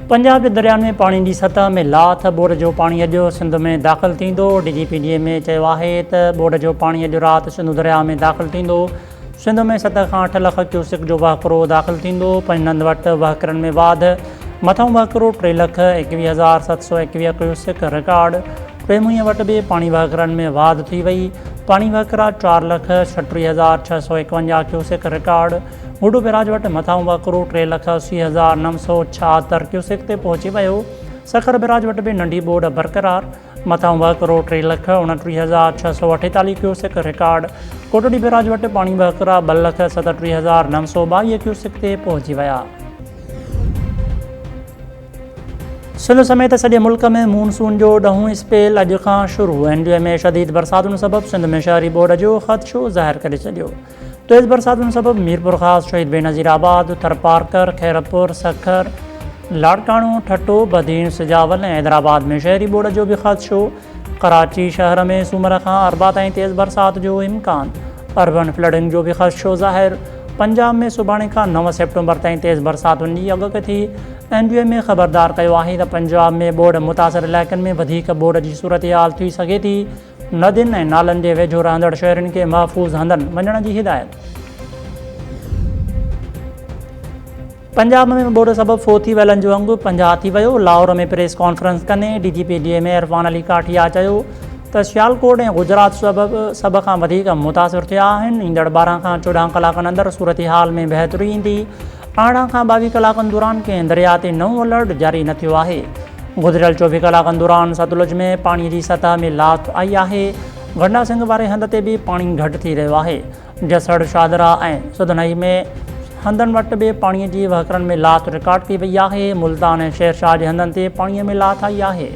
पंजाब जे दरियाउनि में पाणी जी सतह में लाथ। बोर्ड जो पाणी अॼु सिंध में दाख़िल थींदो। DGPDA चयो आहे त बोर्ड जो पाणी अॼु राति सिंधु दरिया में दाख़िल थींदो। सिंध में 7 खां 8 लख क्यूसिक जो वहकिरो दाख़िल थींदो। पंजनंद वटि वहकिरनि में वाध। मथां वहकिरो 3,21,721 क्यूसिक रिकॉर्ड। टेमुईअ वटि बि पाणी वहकिरनि में वाध थी वई। पाणी वहकिरा 4,36,651 क्यूसिक रिकॉर्ड। गुडू बैराज वटि मथां वहकिरो 3,80,976 क्यूसिक ते पहुची वियो। सखर बैराज वटि बि नंढी बोड बरक़रार। मथां वहकिरो 3,29,648 क्यूसिक रिकॉर्ड। कोटड़ी बैराज वटि पाणी वहकिरा 2,37,922 क्यूसिक ते पहुची विया। सिंध समेत सॼे मुल्क में मानसून जो 10हों स्पेल अॼु खां शुरू। NDA में शदीद बरसातुनि सबबि सिंध में शहरी बोर्ड जो ख़दशो ज़ाहिर करे छॾियो। तेज़ बरसातुनि सबबि मीरपुर ख़ासि, शहीद बेनज़ीराबाद, थरपारकर, खैरपुर, सखर, लाड़काणो, ठट्टो, बदीन, सिजावल ऐं हैदराबाद में शहरी बोर्ड जो बि ख़दशो। कराची शहर में सूमर खां अरबा ताईं तेज़ बरसाति जो इम्कान। अर्बन फ्लडिंग जो बि ख़दशो ज़ाहिर। पंजाब में सुभाणे खां 9 सेप्टेम्बर ताईं तेज़ बरसातुनि जी अॻकथी। NDA में ख़बरदार कयो आहे त पंजाब में बोर्ड मुतासिर इलाइक़नि में वधीक बोर्ड जी सूरतहाल थी सघे थी। नदियुनि ऐं नालनि जे वेझो रहंदड़ शहरनि खे महफ़ूज़ हंधनि वञण जी हिदायत। पंजाब में बोर्ड सबबि फोथी वेलनि जो अंगु 50 थी वियो। लाहौर में प्रेस कॉन्फ्रेंस कंदे DGPDA में इरफान अली काठिया चयो त सियालकोट ऐं गुजरात सबबि सभ खां वधीक मुतासिर थिया आहिनि। ईंदड़ 12 खां 14 कलाकनि अंदरि सूरतहाल में बहितरी ईंदी। 18 खां 22 कलाकनि दौरान कंहिं दरिया ते नओं अलर्ट जारी न थियो आहे। गुज़िरियल 24 कलाकनि दौरान सतलुज में पाणीअ जी सतह में लाथ आई आहे। गंडा सिंह वारे हंध ते बि पाणी घटि थी रहियो आहे। जसड़, शादरा ऐं सुधनई में हंधनि वटि बि पाणीअ जी वहकिरनि में लाथ रिकॉर्ड थी वई आहे। मुल्तान ऐं शेरशाह जे हंधनि ते पाणीअ में लाथ आई आहे।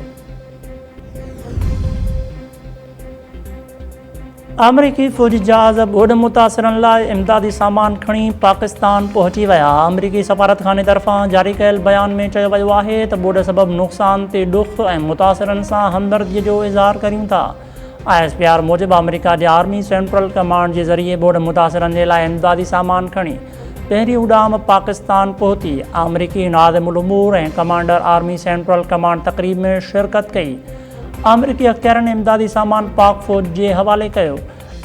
अमरीकी फ़ौजी जहाज़ ॿोॾि मुतासिरनि लाइ इमदादी सामान खणी पाकिस्तान पहुची विया। अमरीकी सफ़ारतखाने तरफ़ां जारी कयल बयान में चयो वियो आहे त ॿोॾि सबबि नुक़सान ते ॾुख ऐं मुतासिरनि सां हमदर्दीअ जो इज़हार करियूं था। ISPR मूजिबि अमरीका जे आर्मी सेंट्रल कमांड जे ज़रिए ॿोॾि मुतासिरनि जे लाइ इमदादी सामान खणी पहिरीं उॾाम पाकिस्तान पहुती। अमरीकी नाज़िमुल उमूर ऐं कमांडर आर्मी सेंट्रल कमांड तक़रीब में शिरकत कई। अमरीकी अख़्तियारनि इमदादी सामान पाक फ़ौज जे हवाले कयो।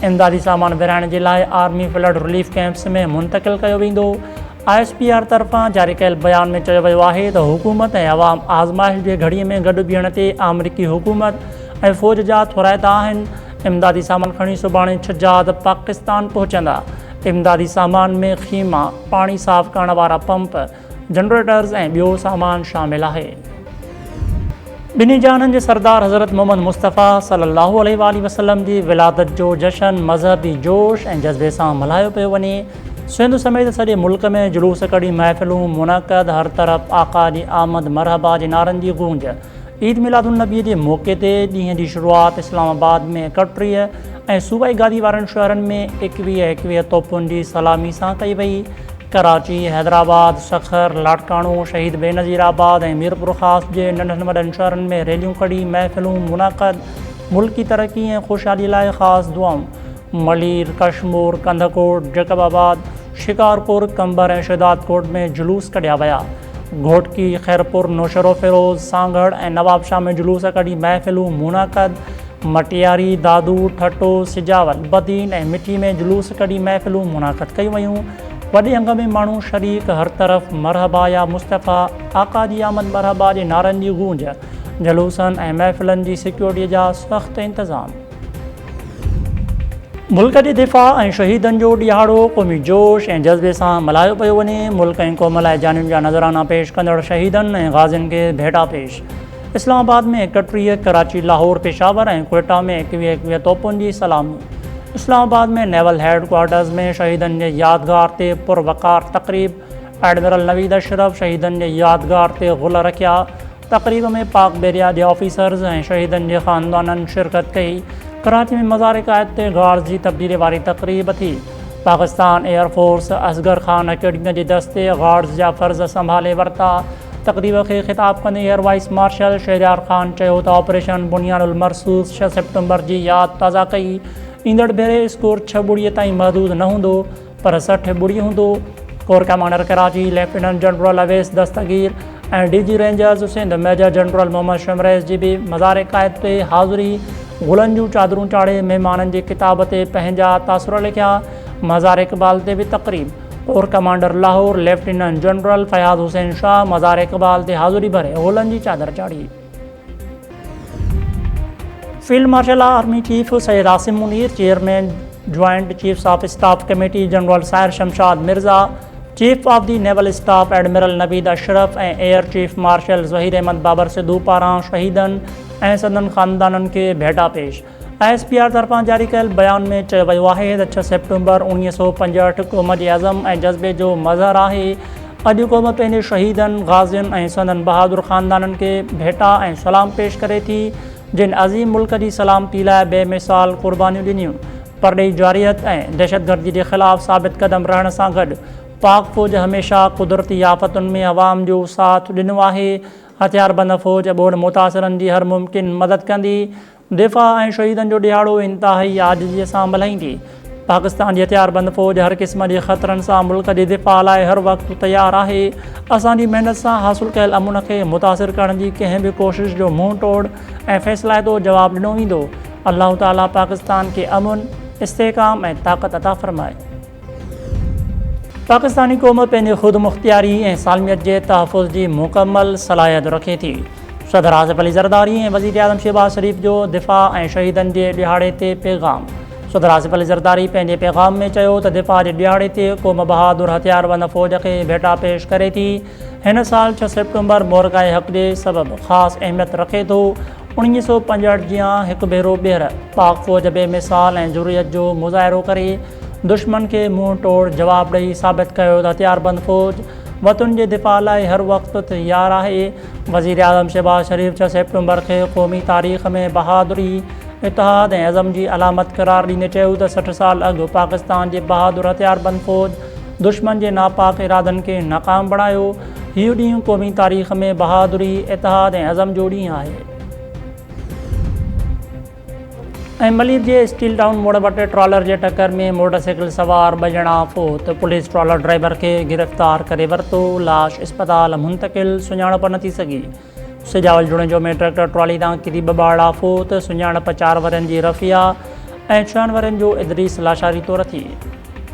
इमदादी सामान विरहाइण जे लाइ आर्मी फ्लड रिलीफ कैंप्स में मुंतक़िल कयो वेंदो। ISPR तरफ़ां जारी कयल बयान में चयो वियो आहे त हुकूमत ऐं अवाम आज़माइश जे घड़ीअ में गॾु बीहण ते अमरीकी हुकूमत ऐं फ़ौज जा थोराइता आहिनि। इमदादी सामान खणी सुभाणे 6 जहाज़ पाकिस्तान पहुचंदा। इमदादी सामान में ख़ीमा, पाणी साफ़ करण वारा पंप, जनरेटर्स ऐं ॿियो सामान शामिल आहे। ॿिन्ही जहाननि जे सरदार हज़रत मोहम्मद मुस्तफ़ा सल्लल्लाहु अलैहि वसल्लम जी विलादत जो जशन मज़हबी जोश ऐं जज़्बे सां मल्हायो पियो वञे। सिंध समेत सॼे मुल्क में जुलूस कड़ी महफ़िलूं मुनक़द। हर तरफ़ आका जी आमद मरहबा जे नारनि जी गूंज। ईद मिलादुन्नबी जे मौक़े ते ॾींहं जी शुरूआति इस्लामाबाद में 31 ऐं सूबाई गादी वारनि शहरनि में 21 तोपुनि जी सलामी सां कई वई। कराची, हैदराबाद, सखर, लाड़काणो, शहीद बेनज़ीराबाद ऐं मीरपुर ख़ासि जे नंढनि वॾनि शहरनि में रैलियूं कढी महफ़िलूं मुनक़द। मुल्की तरक़ी ऐं ख़ुशहाली लाइ ख़ासि दुआऊं। मलीर, कशमूर, कंधकोट, जैकबाबाद, शिकारपुर, कंबर ऐं शिदातकोट में जुलूस कढिया विया। घोटकी, खैरपुर, नौशरो फिरोज़, सांगड़ ऐं नवाबशाह में जुलूस कढी महफ़िलूं मुनक़द। मटियारी, दादू, ठट्टो, सिजावल, बदीन ऐं मिठी में जुलूस कढी महफ़िलूं मुनक़द कयूं वयूं। वॾे अंग में माण्हू शरीक। हर तरफ़ मरहबा या मुस्तफ़ा, आका जी आमद मरहबा जे नारनि जी गूंज। जलूसनि ऐं महफ़िलनि जी सिक्योरिटीअ जा सख़्त इंतज़ाम। मुल्क जे दिफ़ा ऐं शहीदनि जो ॾियारो क़ौमी जोश ऐं जज़्बे सां मल्हायो पियो वञे। मुल्क ऐं क़ौम लाइ जानियुनि जा नज़राना पेश कंदड़ शहीदनि ऐं गाज़ियुनि खे भेटा पेश। इस्लामाबाद में 31, कराची, लाहौर, पेशावर ऐं क्वेटा में 21 तोपुनि जी सलामी। इस्लामाबाद में नेवल हेड क्वार्टर्स में शहीदनि जे यादगार ते पुरवकार तक़रीब। एडमिरल नवीद अशरफ शहीदनि जे यादगार ते गुल रखिया। तक़रीब में पाक बेरिया जे ऑफिसर्स ऐं शहीदनि जे ख़ानदाननि शिरकत कई। कराची में मज़ार क़ाइद ते गार्ड्स जी तब्दीली वारी तक़रीब थी। पाकिस्तान एयरफोर्स असगर ख़ान अकेडमी जे दस्ते गार्ड्स जा फ़र्ज़ संभाले वरिता। तक़रीब खे ख़िताब कंदे air vice marshal Shahryar Khan चयो त ऑपरेशन बुनियानुल मरसूस 6 सेप्टेम्बर जी यादि ताज़ा कई। ईंदड़ भेरे स्कोर 6 ॿुड़ीअ ताईं महदूद न हूंदो पर 60 ॿुड़ी हूंदो। Corps commander Karachi lieutenant general Awais Dastagir ऐं DG rangers Sindh major general Mohammad Shamrez जी बि मज़ार क़ाइद ते हाज़िरी। गुलनि जूं चादरूं चाढ़े महिमाननि जी किताब ते पंहिंजा तासुर लिखिया। मज़ार इक़बाल ते बि तक़रीब। Corps commander Lahore lieutenant general Fayyaz Hussain Shah मज़ार इक़बाल ते हाज़िरी भरे गुलनि जी चादर चाढ़ी। Field marshal army chief Syed Asim Munir, chairman joint chiefs of staff committee general Sahir Shamshad Mirza, chief of the naval staff admiral Naveed Ashraf ऐं air chief marshal Zaheer Ahmed Babar Sidhu पारां शहीदनि ऐं संदनि ख़ानदाननि खे भेटा पेश। ISPR तरफ़ां जारी कयल बयान में चयो वियो आहे त 6 सेप्टेंबर 1965 क़ौम जे अज़म ऐं जज़्बे जो मज़हर आहे। अॼु क़ौम पंहिंजे शहीदनि, गाज़ियुनि ऐं संदनि बहादुर ख़ानदाननि खे भेटा ऐं सलाम पेश करे थी, जिन अज़ीम मुल्क जी सलामती लाइ बेमिसाल क़ुर्बानियूं ॾिनियूं। परॾेही जारियत ऐं दहशतगर्दी जे ख़िलाफ़ साबित क़दम रहण सां गॾु पाक फ़ौज हमेशह क़ुदरती आफ़तुनि में अवाम जो साथ ॾिनो आहे। हथियारबंद फ़ौज ॿोड़ मुतासिरनि जी हर मुमकिन मदद कंदी। दिफ़ा ऐं शहीदनि जो ॾिहाड़ो इंतिहाई आजिज़ीअ सां मल्हाईंदी। पाकिस्तान जी हथियारबंद फ़ौज हर क़िस्म जे ख़तरनि सां मुल्क जे दिफ़ा लाइ हर वक़्तु तयारु आहे। असांजी महिनत सां हासिलु कयल अमुन खे मुतासिर करण जी कंहिं बि कोशिश जो मुंहुं तोड़ ऐं फ़ैसिलाइतो जवाबु ॾिनो वेंदो। अल्लाह ताला पाकिस्तान खे अमुन, इस्तेहकाम ऐं ताक़त अता फ़रमाए। पाकिस्तानी क़ौम पंहिंजे ख़ुदि मुख़्तियारी ऐं सालमियत जे तहफ़ुज़ जी मुकमल सलाहियत रखे थी। सदर आसिफ अली ज़रदारी ऐं वज़ीर आज़म शहबाज़ शरीफ़ जो दिफ़ा ऐं शहीदनि जे ॾिहाड़े ते पैगाम। सदर आसिफ अली ज़रदारी पंहिंजे पैगाम में चयो त दिफ़ा जे ॾिहाड़े ते क़ौम बहादुर हथियारबंद फ़ौज खे भेटा पेश करे थी। हिन साल 6 सेप्टेंबर मोरगाए हक़ जे सबबि ख़ासि अहमियत रखे थो। 1965 जियां हिकु भेरो ॿीहर पाक फ़ौज बेमिसाल ऐं ज़ुर्रियत जो मुज़ाहिरो करे दुश्मन खे मुंहुं तोड़ जवाबु ॾेई साबित कयो त हथियारबंद फ़ौज वतन जे दिफ़ा लाइ हर वक़्तु तयारु आहे। वज़ीर आज़म शहबाज़ शरीफ़ 6 सेप्टेंबर खे क़ौमी तारीख़ में बहादुरी, इतिहाद ऐं अज़म जी अलामत क़रार ॾींदे चयो त 60 साल अॻु पाकिस्तान जे बहादुर हथियारबंद फ़ौज दुश्मन जे नापाक इरादनि खे नाकाम बणायो। हीउ ॾींहुं क़ौमी तारीख़ में बहादुरी, इतिहाद ऐं अज़म जो ॾींहुं आहे। ऐं मलीर जे स्टील टाउन मोड़ वटि ट्रॉलर जे टकर में मोटरसाइकिल सवार 2 ॼणा फ़ौत। पुलिस ट्रॉलर ड्राइवर खे गिरफ़्तार करे वरितो। लाश इस्पताल मुंतक़िल, सुञाणप न थी सघी। सिजावल जुड़े में ट्रैक्टर ट्रॉली तां किरी 2 ॿारड़ा फ़ौत। सुञाणप 4 वरनि जी रफ़िया ऐं 6 वरनि जो इदरीस लाशारी तौर थी।